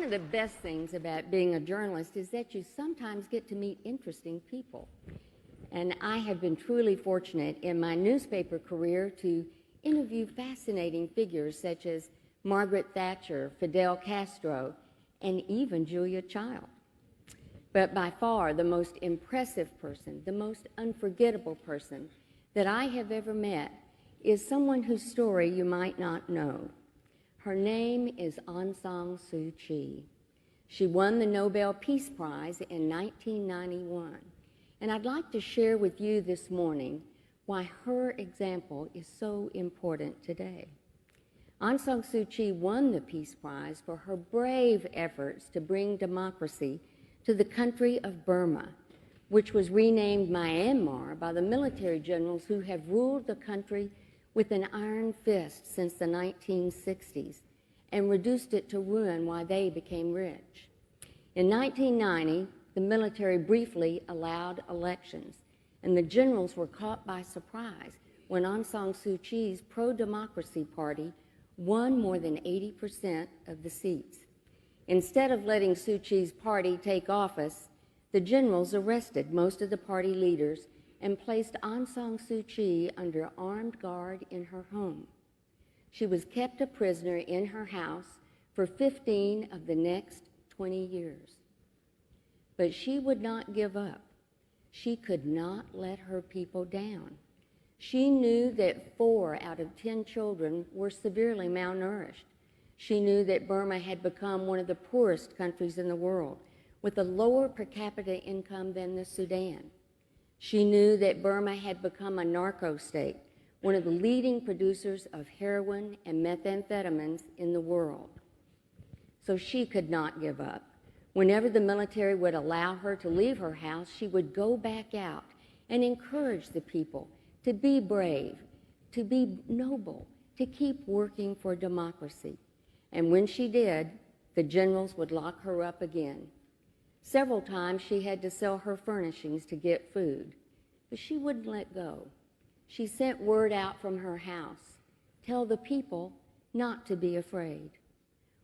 one of the best things about being a journalist is that you sometimes get to meet interesting people. And I have been truly fortunate in my newspaper career to interview fascinating figures such as Margaret Thatcher, Fidel Castro, and even Julia Child. But by far the most impressive person, the most unforgettable person that I have ever met is someone whose story you might not know. Her name is Aung San Suu Kyi. She won the Nobel Peace Prize in 1991. And I'd like to share with you this morning why her example is so important today. Aung San Suu Kyi won the Peace Prize for her brave efforts to bring democracy to the country of Burma, which was renamed Myanmar by the military generals who have ruled the country with an iron fist since the 1960s and reduced it to ruin while they became rich. In 1990, the military briefly allowed elections, and the generals were caught by surprise when Aung San Suu Kyi's pro-democracy party won more than 80% of the seats. Instead of letting Suu Kyi's party take office, the generals arrested most of the party leaders and placed Aung San Suu Kyi under armed guard in her home. She was kept a prisoner in her house for 15 of the next 20 years. But she would not give up. She could not let her people down. She knew that 4 out of 10 children were severely malnourished. She knew that Burma had become one of the poorest countries in the world, with a lower per capita income than the Sudan. She knew that Burma had become a narco state, one of the leading producers of heroin and methamphetamines in the world. So she could not give up. Whenever the military would allow her to leave her house, she would go back out and encourage the people to be brave, to be noble, to keep working for democracy. And when she did, the generals would lock her up again. Several times she had to sell her furnishings to get food, but she wouldn't let go. She sent word out from her house, tell the people not to be afraid.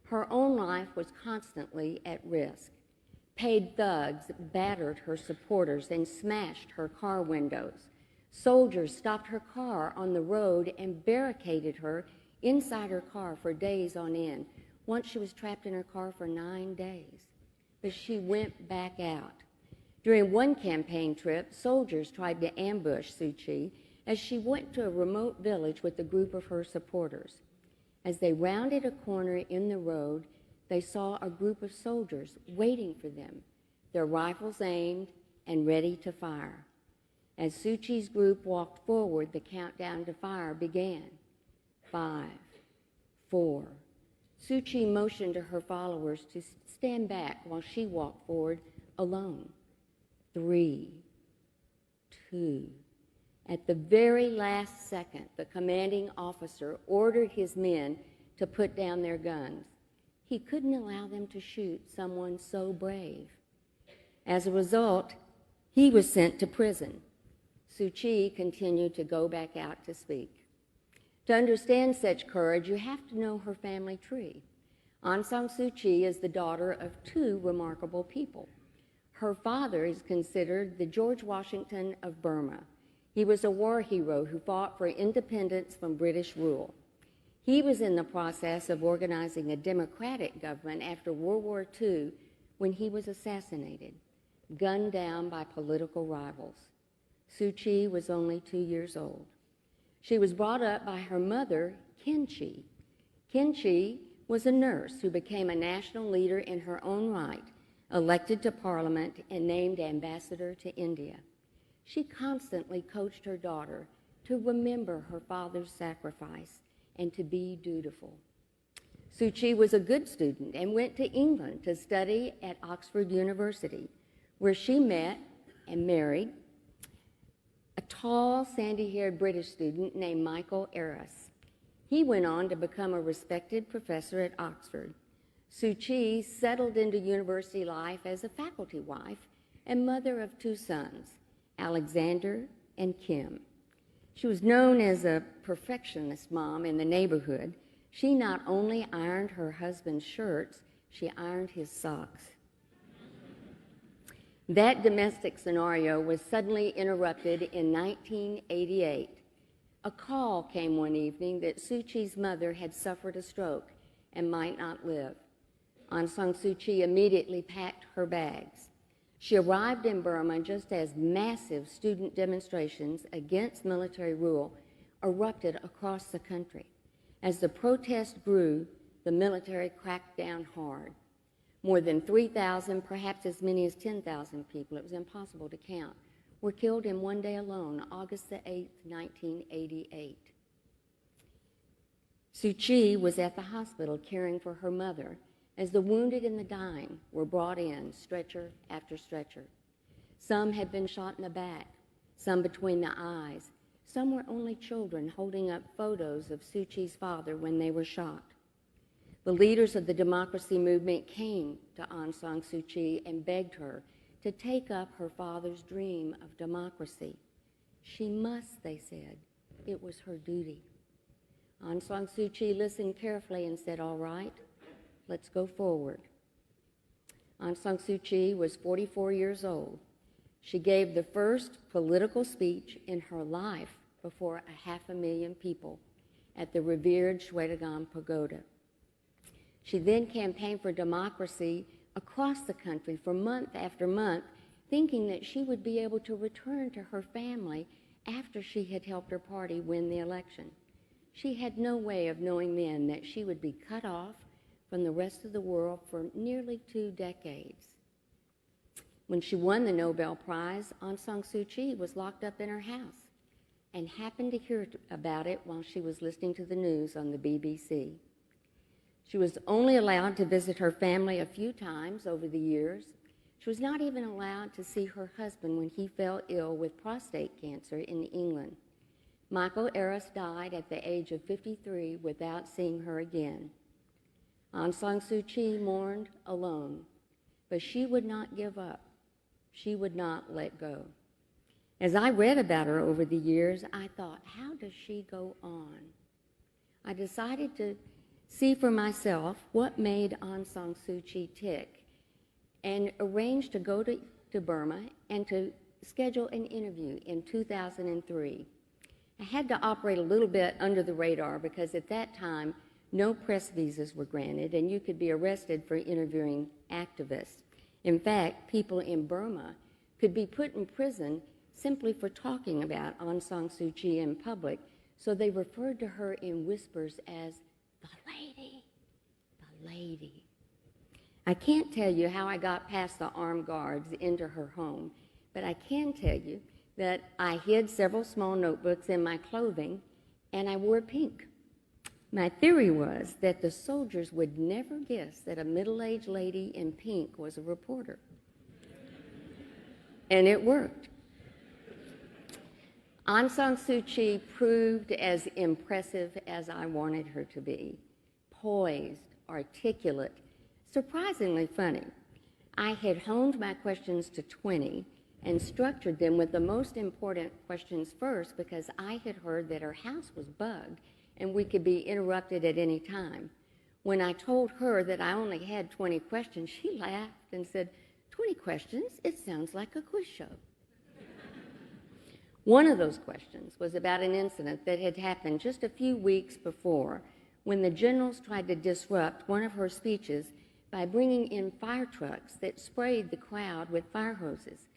Her own life was constantly at risk. Paid thugs battered her supporters and smashed her car windows. Soldiers stopped her car on the road and barricaded her inside her car for days on end. Once she was trapped in her car for 9 days. But she went back out. During one campaign trip, soldiers tried to ambush Suu Kyi as she went to a remote village with a group of her supporters. As they rounded a corner in the road, they saw a group of soldiers waiting for them, their rifles aimed and ready to fire. As Suu Kyi's group walked forward, the countdown to fire began. 5, 4. Suu Kyi motioned to her followers to stand back while she walked forward alone. 3, 2. At the very last second, the commanding officer ordered his men to put down their guns. He couldn't allow them to shoot someone so brave. As a result, he was sent to prison. Suu Kyi continued to go back out to speak. To understand such courage, you have to know her family tree. Aung San Suu Kyi is the daughter of 2 remarkable people. Her father is considered the George Washington of Burma. He was a war hero who fought for independence from British rule. He was in the process of organizing a democratic government after World War II when he was assassinated, gunned down by political rivals. Suu Kyi was only 2 years old. She was brought up by her mother, Khin Kyi. Khin Kyi was a nurse who became a national leader in her own right, elected to parliament and named ambassador to India. She constantly coached her daughter to remember her father's sacrifice and to be dutiful. Suu Kyi was a good student and went to England to study at Oxford University, where she met and married a tall, sandy-haired British student named Michael Eris. He went on to become a respected professor at Oxford. Suu Kyi settled into university life as a faculty wife and mother of 2 sons, Alexander and Kim. She was known as a perfectionist mom in the neighborhood. She not only ironed her husband's shirts, she ironed his socks. That domestic scenario was suddenly interrupted in 1988. A call came one evening that Suu Kyi's mother had suffered a stroke and might not live. Aung San Suu Kyi immediately packed her bags. She arrived in Burma just as massive student demonstrations against military rule erupted across the country. As the protest grew, the military cracked down hard. More than 3,000, perhaps as many as 10,000 people, it was impossible to count, were killed in one day alone, August the 8th, 1988. Suu Kyi was at the hospital caring for her mother as the wounded and the dying were brought in, stretcher after stretcher. Some had been shot in the back, some between the eyes. Some were only children holding up photos of Suu Kyi's father when they were shot. The leaders of the democracy movement came to Aung San Suu Kyi and begged her to take up her father's dream of democracy. She must, they said. It was her duty. Aung San Suu Kyi listened carefully and said, "All right, let's go forward." Aung San Suu Kyi was 44 years old. She gave the first political speech in her life before 500,000 people at the revered Shwedagon Pagoda. She then campaigned for democracy across the country for month after month, thinking that she would be able to return to her family after she had helped her party win the election. She had no way of knowing then that she would be cut off from the rest of the world for nearly 2 decades. When she won the Nobel Prize, Aung San Suu Kyi was locked up in her house and happened to hear about it while she was listening to the news on the BBC. She was only allowed to visit her family a few times over the years. She was not even allowed to see her husband when he fell ill with prostate cancer in England. Michael Eris died at the age of 53 without seeing her again. Aung San Suu Kyi mourned alone, but she would not give up. She would not let go. As I read about her over the years, I thought, how does she go on? I decided to see for myself what made Aung San Suu Kyi tick and arranged to go to Burma and to schedule an interview in 2003. I had to operate a little bit under the radar because at that time, no press visas were granted and you could be arrested for interviewing activists. In fact, people in Burma could be put in prison simply for talking about Aung San Suu Kyi in public, so they referred to her in whispers as the lady, the lady. I can't tell you how I got past the armed guards into her home, but I can tell you that I hid several small notebooks in my clothing and I wore pink. My theory was that the soldiers would never guess that a middle-aged lady in pink was a reporter. And it worked. Aung San Suu Kyi proved as impressive as I wanted her to be. Poised, articulate, surprisingly funny. I had honed my questions to 20 and structured them with the most important questions first because I had heard that her house was bugged and we could be interrupted at any time. When I told her that I only had 20 questions, she laughed and said, 20 questions? It sounds like a quiz show. One of those questions was about an incident that had happened just a few weeks before when the generals tried to disrupt one of her speeches by bringing in fire trucks that sprayed the crowd with fire hoses.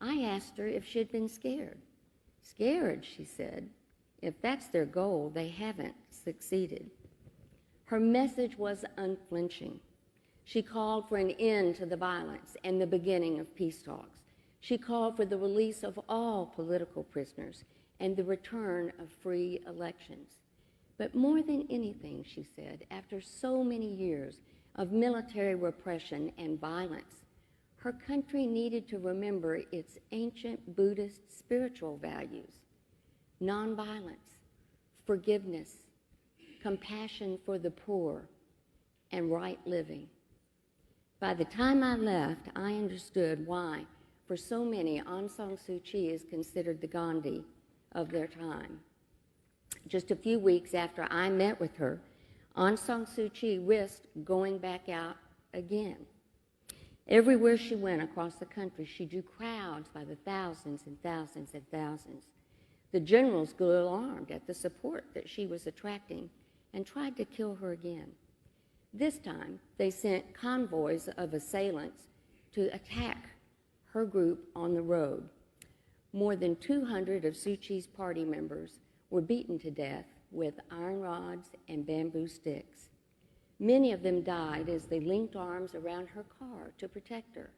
I asked her if she'd been scared. Scared, she said. If that's their goal, they haven't succeeded. Her message was unflinching. She called for an end to the violence and the beginning of peace talks. She called for the release of all political prisoners and the return of free elections. But more than anything, she said, after so many years of military repression and violence, her country needed to remember its ancient Buddhist spiritual values: nonviolence, forgiveness, compassion for the poor, and right living. By the time I left, I understood why, for so many, Aung San Suu Kyi is considered the Gandhi of their time. Just a few weeks after I met with her, Aung San Suu Kyi risked going back out again. Everywhere she went across the country, she drew crowds by the thousands and thousands and thousands. The generals grew alarmed at the support that she was attracting and tried to kill her again. This time, they sent convoys of assailants to attack her group on the road. More than 200 of Suu Kyi's party members were beaten to death with iron rods and bamboo sticks. Many of them died as they linked arms around her car to protect her.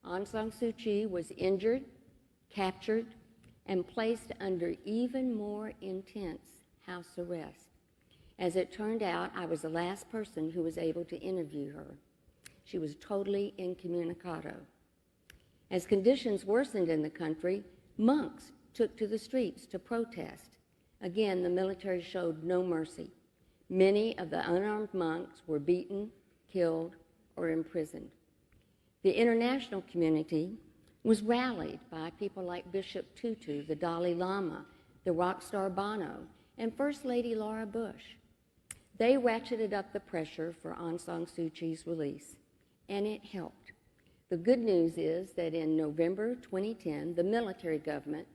Aung San Suu Kyi was injured, captured, and placed under even more intense house arrest. As it turned out, I was the last person who was able to interview her. She was totally incommunicado. As conditions worsened in the country, monks took to the streets to protest. Again, the military showed no mercy. Many of the unarmed monks were beaten, killed, or imprisoned. The international community was rallied by people like Bishop Tutu, the Dalai Lama, the rock star Bono, and First Lady Laura Bush. They ratcheted up the pressure for Aung San Suu Kyi's release, and it helped. The good news is that in November 2010, the military government,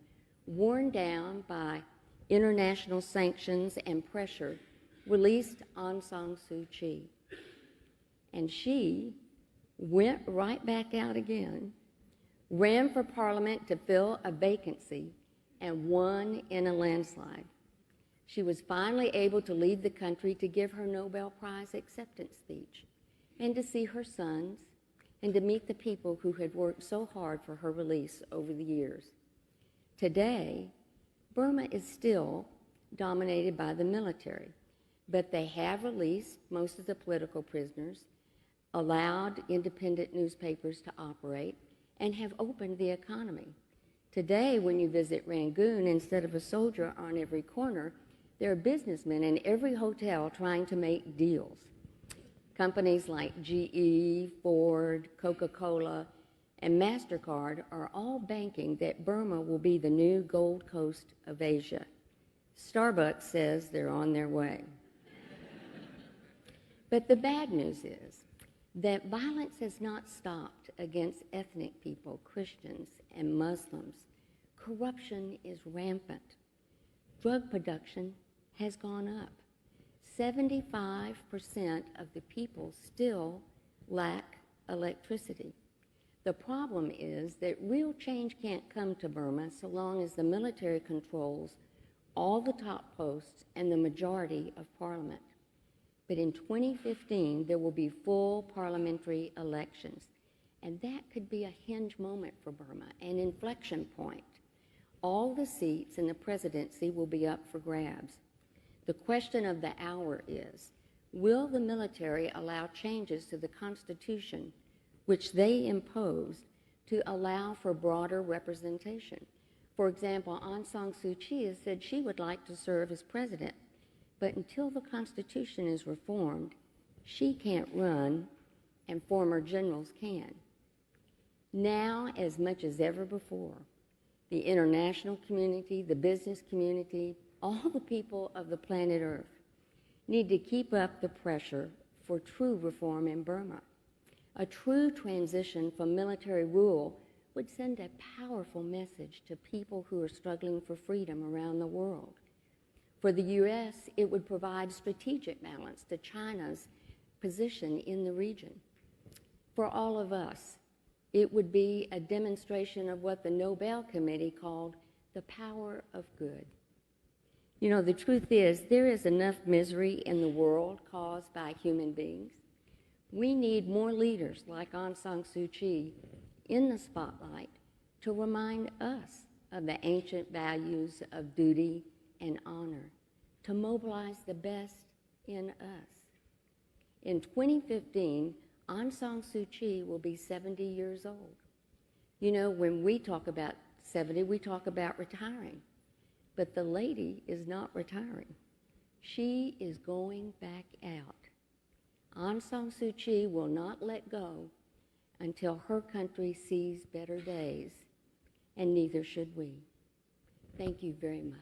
worn down by international sanctions and pressure, released Aung San Suu Kyi. And she went right back out again, ran for parliament to fill a vacancy, and won in a landslide. She was finally able to lead the country to give her Nobel Prize acceptance speech and to see her sons and to meet the people who had worked so hard for her release over the years. Today, Burma is still dominated by the military, but they have released most of the political prisoners, allowed independent newspapers to operate, and have opened the economy. Today, when you visit Rangoon, instead of a soldier on every corner, there are businessmen in every hotel trying to make deals. Companies like GE, Ford, Coca-Cola, and MasterCard are all banking that Burma will be the new Gold Coast of Asia. Starbucks says they're on their way. But the bad news is that violence has not stopped against ethnic people, Christians, and Muslims. Corruption is rampant. Drug production has gone up. 75% of the people still lack electricity. The problem is that real change can't come to Burma so long as the military controls all the top posts and the majority of parliament. But in 2015, there will be full parliamentary elections, and that could be a hinge moment for Burma, an inflection point. All the seats in the presidency will be up for grabs. The question of the hour is, will the military allow changes to the Constitution, which they imposed, to allow for broader representation? For example, Aung San Suu Kyi has said she would like to serve as president, but until the Constitution is reformed, she can't run, and former generals can. Now, as much as ever before, the international community, the business community, all the people of the planet Earth need to keep up the pressure for true reform in Burma. A true transition from military rule would send a powerful message to people who are struggling for freedom around the world. For the U.S., it would provide strategic balance to China's position in the region. For all of us, it would be a demonstration of what the Nobel Committee called the power of good. You know, the truth is, there is enough misery in the world caused by human beings. We need more leaders like Aung San Suu Kyi in the spotlight to remind us of the ancient values of duty and honor, to mobilize the best in us. In 2015, Aung San Suu Kyi will be 70 years old. You know, when we talk about 70, we talk about retiring. But the lady is not retiring. She is going back out. Aung San Suu Kyi will not let go until her country sees better days, and neither should we. Thank you very much.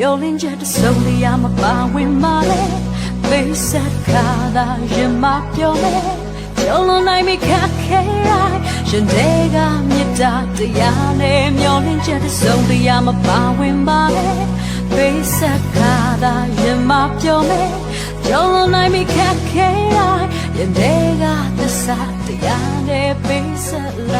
မျောလင်းချက်တစ်စုံတရာမပါဝင်ပါလေပေးဆက်ခါသာရင်မပြောလဲကျော်လွန်နိုင်မိခက်ခဲတိုင်းရှင်တွေကမြတ်တာတရားနဲ့မျောလင်းချက်တစ်စုံတရာမပါဝင်ပါလေပေးဆက်ခါသာရင်မပြောလဲကျော်လွန်နိုင်မိခက်ခဲတိုင်းရင်တွေကသစ္စာတရားနဲ့ပေးဆက်လာ